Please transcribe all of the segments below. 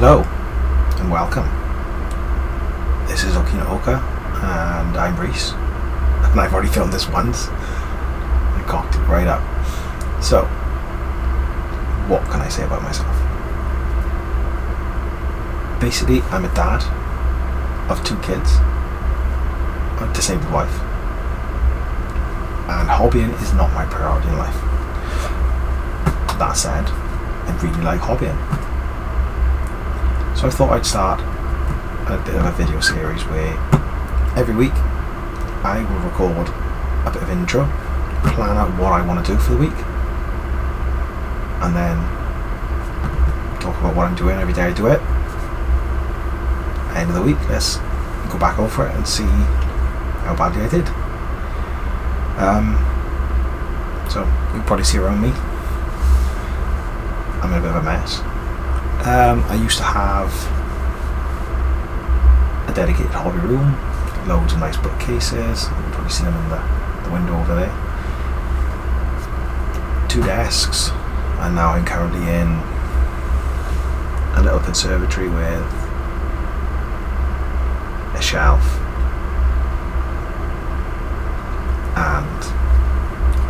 Hello and welcome. This is Okina Oka and I'm Reese, and I've already filmed this once. I cocked it right up. So, what can I say about myself? Basically, I'm a dad of 2 kids, a disabled wife, and hobbying is not my priority in life. That said, I really like hobbying. So I thought I'd start a bit of a video series where every week I will record a bit of intro, plan out what I want to do for the week, and then talk about what I'm doing every day I do it. End of the week, let's go back over it and see how badly I did. So you can probably see around me, I'm in a bit of a mess. I used to have a dedicated hobby room, loads of nice bookcases. You can probably see them in the window over there. 2 desks, and now I'm currently in a little conservatory with a shelf and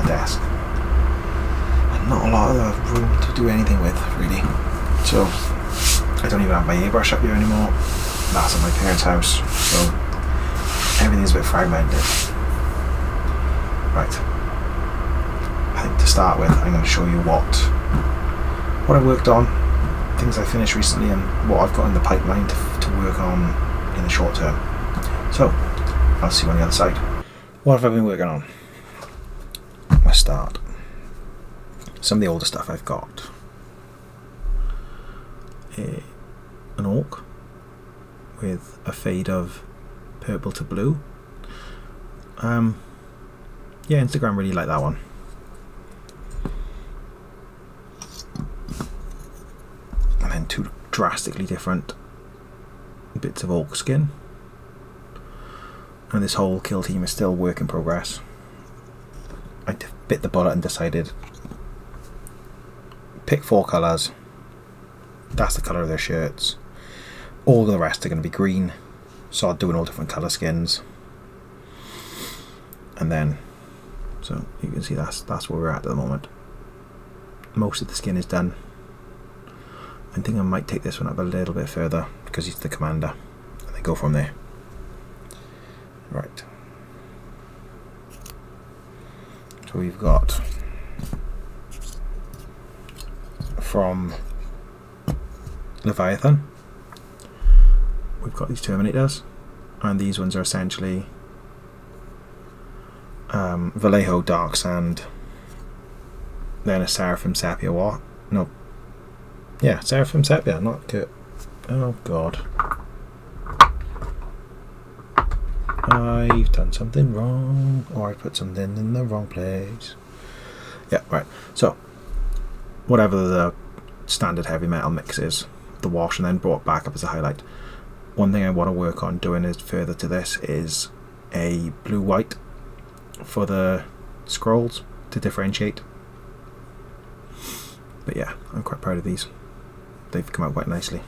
a desk, and not a lot of room to do anything with, really. So I don't even have my airbrush up here anymore. That's at my parents' house, so everything's a bit fragmented. Right, I think to start with, I'm going to show you what I worked on, things I finished recently, and what I've got in the pipeline to work on in the short term. So I'll see you on the other side. What have I been working on? Let's start. Some of the older stuff I've got. An orc with a fade of purple to blue. Yeah, Instagram really liked that one. And then 2 drastically different bits of orc skin. And this whole kill team is still work in progress. I bit the bullet and decided pick 4 colours. That's the colour of their shirts. All of the rest are going to be green. So I'm doing all different colour skins. And then, so you can see that's where we're at the moment. Most of the skin is done. I think I might take this one up a little bit further because he's the commander. And then go from there. Right. So we've got from Leviathan, we've got these Terminators, and these ones are essentially Vallejo Dark Sand, then a Seraphim Sepia. What? No. Yeah, Seraphim Sepia, not Kurt. Oh god. I've done something wrong, or I put something in the wrong place. Yeah, right. So, whatever the standard heavy metal mix is, the wash and then brought back up as a highlight. One thing I want to work on doing is further to this is a blue-white for the scrolls to differentiate. But yeah, I'm quite proud of these. They've come out quite nicely.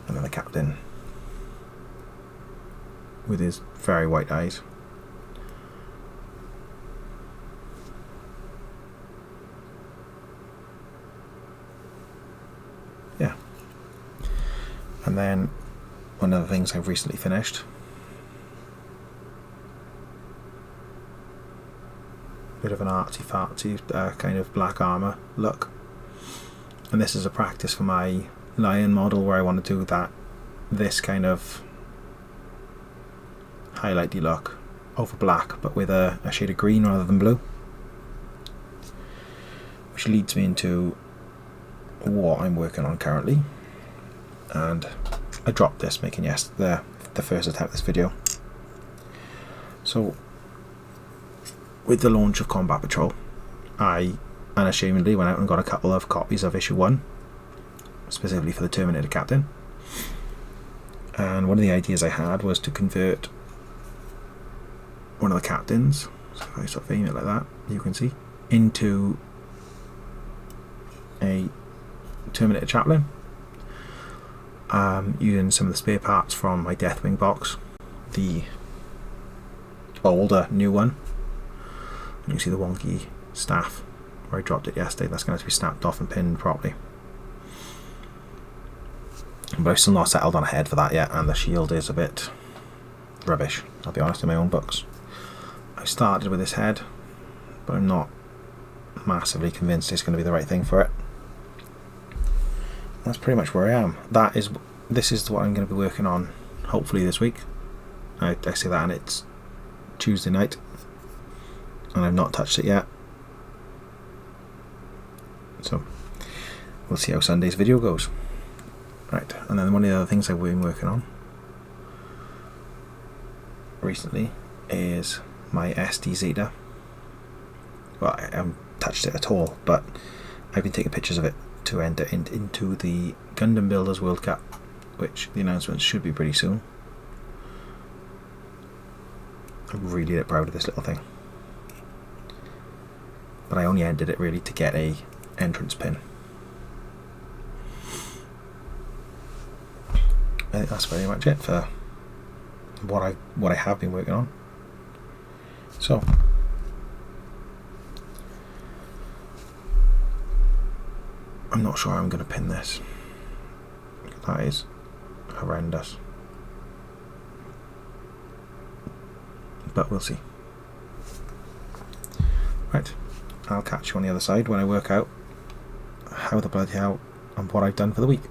And then the captain with his very white eyes. Yeah. And then one of the things I've recently finished, bit of an artsy-fartsy kind of black armour look, and this is a practice for my lion model where I want to do this kind of highlighty look over black, but with a shade of green rather than blue, which leads me into what I'm working on currently. And I dropped this making the first attempt at this video. So with the launch of Combat Patrol, I unashamedly went out and got a couple of copies of issue 1, specifically for the Terminator Captain. And one of the ideas I had was to convert one of the captains, so if I sort of aim it like that, you can see, into a Terminator Chaplain, using some of the spare parts from my Deathwing box, the older new one. And you see the wonky staff where I dropped it yesterday. That's going to have to be snapped off and pinned properly. But I've still not settled on a head for that yet, and the shield is a bit rubbish, I'll be honest, in my own books. I started with this head, but I'm not massively convinced it's going to be the right thing for it. That's pretty much where I am. This is what I'm going to be working on hopefully this week. I say that and it's Tuesday night and I've not touched it yet, so we'll see how Sunday's video goes. Right, and then one of the other things I've been working on recently is my SD Zeta. Well, I haven't touched it at all, but I've been taking pictures of it to enter into the Gundam Builders World Cup, which the announcement should be pretty soon. I'm really proud of this little thing, but I only entered it really to get a entrance pin. I think that's very much it for what I have been working on. So I'm not sure how I'm going to pin this. That is horrendous, but we'll see. Right, I'll catch you on the other side when I work out how the bloody hell and what I've done for the week.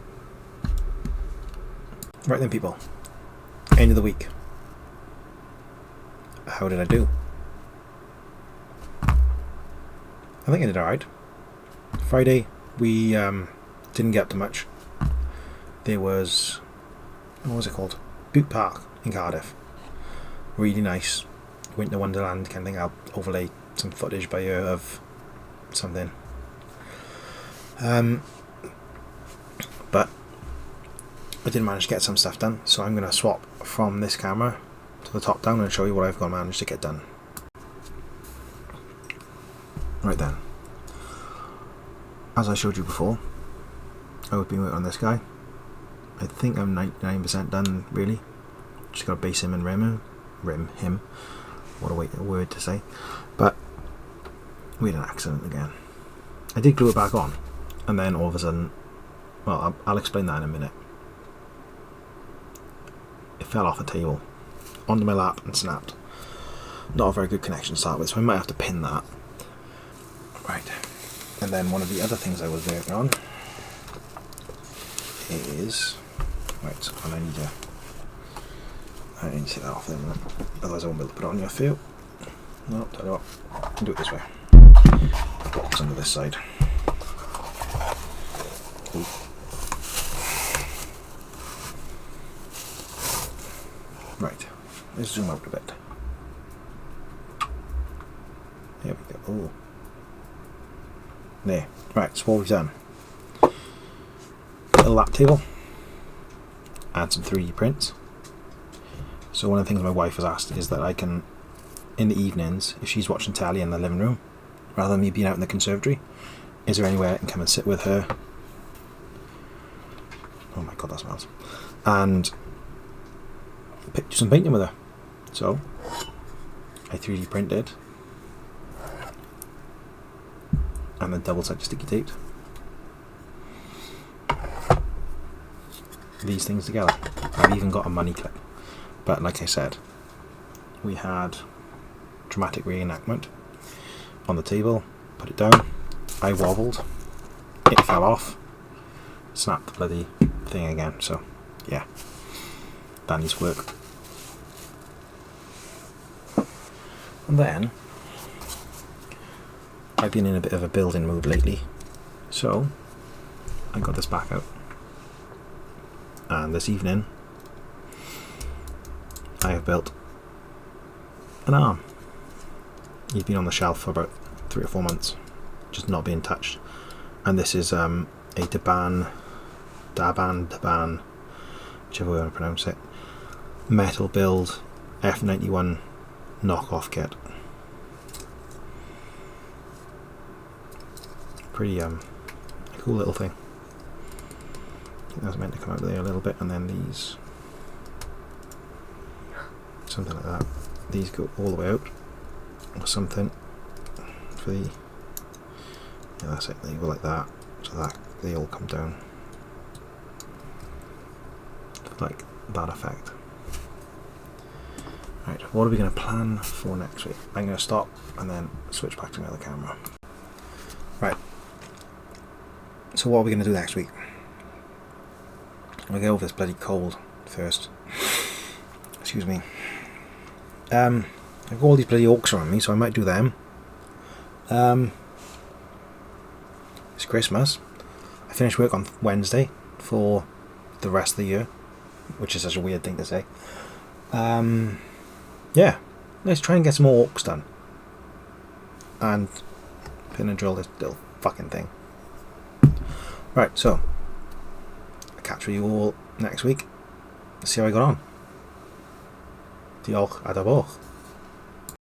Right then, people, end of the week. How did I do? I think I did alright. Friday we didn't get up to much. There was, what was it called? Boot Park in Cardiff. Really nice winter wonderland kind of thing. I'll overlay some footage by you of something. But I did manage to get some stuff done, so I'm going to swap from this camera to the top down and show you what I've managed to get done. Right then, as I showed you before, I've been working on this guy. I think I'm 99% done really. Just got to base him and rim him. What a word to say. But we had an accident again. I did glue it back on, and then all of a sudden, well, I'll explain that in a minute. It fell off the table onto my lap and snapped. Not a very good connection to start with, so I might have to pin that. Right, and then one of the other things I was working on is, right, and I need to take that off then, otherwise I won't be able to put it on your feel. No, tell you what, I can do it this way. Box under this side. Ooh. Right, let's zoom out a bit. There we go. Oh, there. Right, so what we've done: a lap table, add some 3D prints. So one of the things my wife has asked is that I can, in the evenings, if she's watching telly in the living room, rather than me being out in the conservatory, is there anywhere I can come and sit with her? Oh my god, that smells. And do some painting with her. So I 3D printed and then double-sided sticky taped these things together. I've even got a money clip, but like I said, we had dramatic reenactment on the table. Put it down, I wobbled, it fell off, snapped the bloody thing again. So yeah, that needs work. And then I've been in a bit of a building mood lately, so I got this back out, and this evening I have built an arm. He's been on the shelf for about 3 or 4 months, just not being touched, and this is a Daban, whichever way you want to pronounce it, metal build F91 knockoff kit. Pretty cool little thing. think that's meant to come out there a little bit, and then these, something like that. These go all the way out, or something for the, yeah, that's it, they go like that, so that they all come down like that effect. Right, what are we going to plan for next week? I'm going to stop and then switch back to my other camera. Right, so what are we going to do next week? I'll get over this bloody cold first. Excuse me. I've got all these bloody oaks around me, so I might do them. It's Christmas. I finish work on Wednesday for the rest of the year, which is such a weird thing to say. Yeah, let's try and get some more oaks done. And pin and drill this little fucking thing. Right, so I'll catch you all next week. See how I got on. Diolch a dy boch.